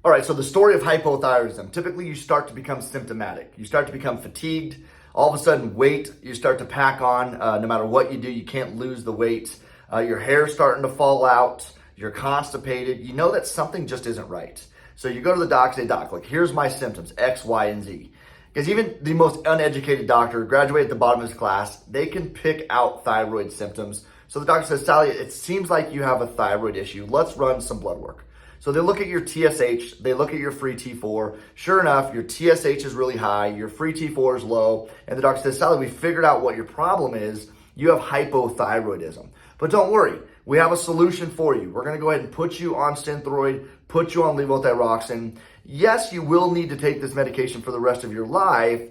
All right, so the story of hypothyroidism. Typically, you start to become symptomatic. You start to become fatigued. All of a sudden, weight, you start to pack on. No matter what you do, you can't lose the weight. Your hair's starting to fall out. You're constipated. You know that something just isn't right. So you go to the doc, say, doc, look, here's my symptoms, X, Y, and Z. Because even the most uneducated doctor, graduate at the bottom of his class, they can pick out thyroid symptoms. So the doctor says, Sally, it seems like you have a thyroid issue. Let's run some blood work. So they look at your TSH, they look at your free T4. Sure enough, your TSH is really high, your free T4 is low, and the doctor says, Sally, we figured out what your problem is. You have hypothyroidism. But don't worry, we have a solution for you. We're gonna go ahead and put you on Synthroid, put you on levothyroxine. Yes, you will need to take this medication for the rest of your life,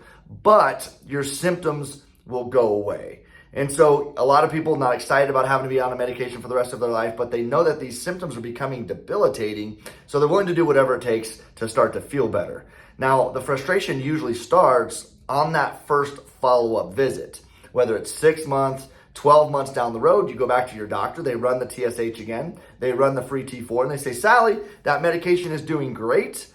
but your symptoms will go away. And so a lot of people are not excited about having to be on a medication for the rest of their life, but they know that these symptoms are becoming debilitating, so they're willing to do whatever it takes to start to feel better. Now, the frustration usually starts on that first follow-up visit, whether it's 6 months, 12 months down the road. You go back to your doctor, they run the TSH again, they run the free T4, and they say, Sally, that medication is doing great.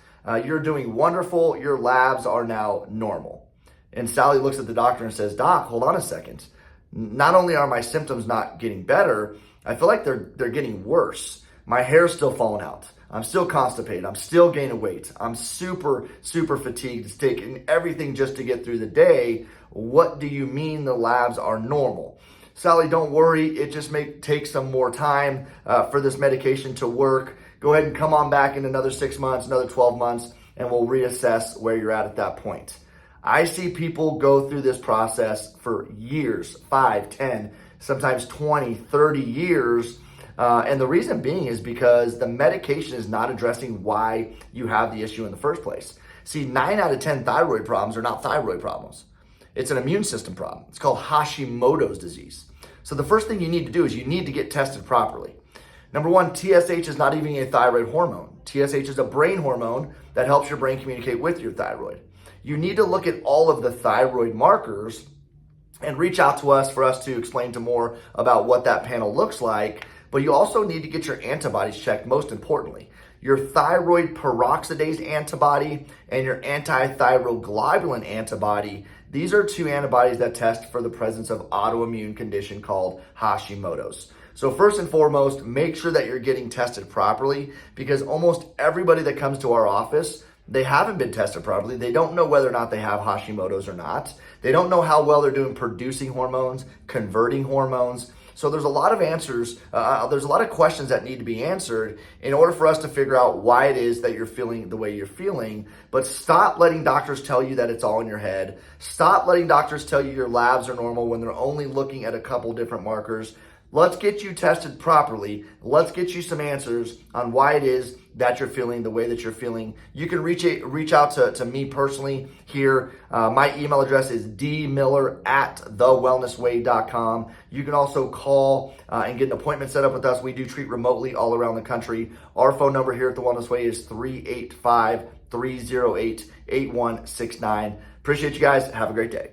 You're doing wonderful. Your labs are now normal. And Sally looks at the doctor and says, Doc, hold on a second. Not only are my symptoms not getting better, I feel like they're getting worse. My hair's still falling out. I'm still constipated. I'm still gaining weight. I'm super fatigued. It's taking everything just to get through the day. What do you mean the labs are normal? Sally, don't worry. It just may take some more time for this medication to work. Go ahead and come on back in another 6 months, another 12 months, and we'll reassess where you're at that point. I see people go through this process for years, 5, 10, sometimes 20, 30 years. And the reason being is because the medication is not addressing why you have the issue in the first place. See, 9 out of 10 thyroid problems are not thyroid problems. It's an immune system problem. It's called Hashimoto's disease. So the first thing you need to do is you need to get tested properly. Number one, TSH is not even a thyroid hormone. TSH is a brain hormone that helps your brain communicate with your thyroid. You need to look at all of the thyroid markers and reach out to us for us to explain to more about what that panel looks like. But you also need to get your antibodies checked, most importantly. Your thyroid peroxidase antibody and your anti-thyroglobulin antibody. These are 2 antibodies that test for the presence of autoimmune condition called Hashimoto's. So first and foremost, make sure that you're getting tested properly, because almost everybody that comes to our office, they haven't been tested properly. They don't know whether or not they have Hashimoto's or not. They don't know how well they're doing producing hormones, converting hormones. So there's a lot of answers. There's a lot of questions that need to be answered in order for us to figure out why it is that you're feeling the way you're feeling. But stop letting doctors tell you that it's all in your head. Stop letting doctors tell you your labs are normal when they're only looking at a couple different markers. Let's get you tested properly. Let's get you some answers on why it is that you're feeling the way that you're feeling. You can reach out to me personally here. My email address is dmiller@thewellnessway.com. You can also call and get an appointment set up with us. We do treat remotely all around the country. Our phone number here at The Wellness Way is 385-308-8169. Appreciate you guys. Have a great day.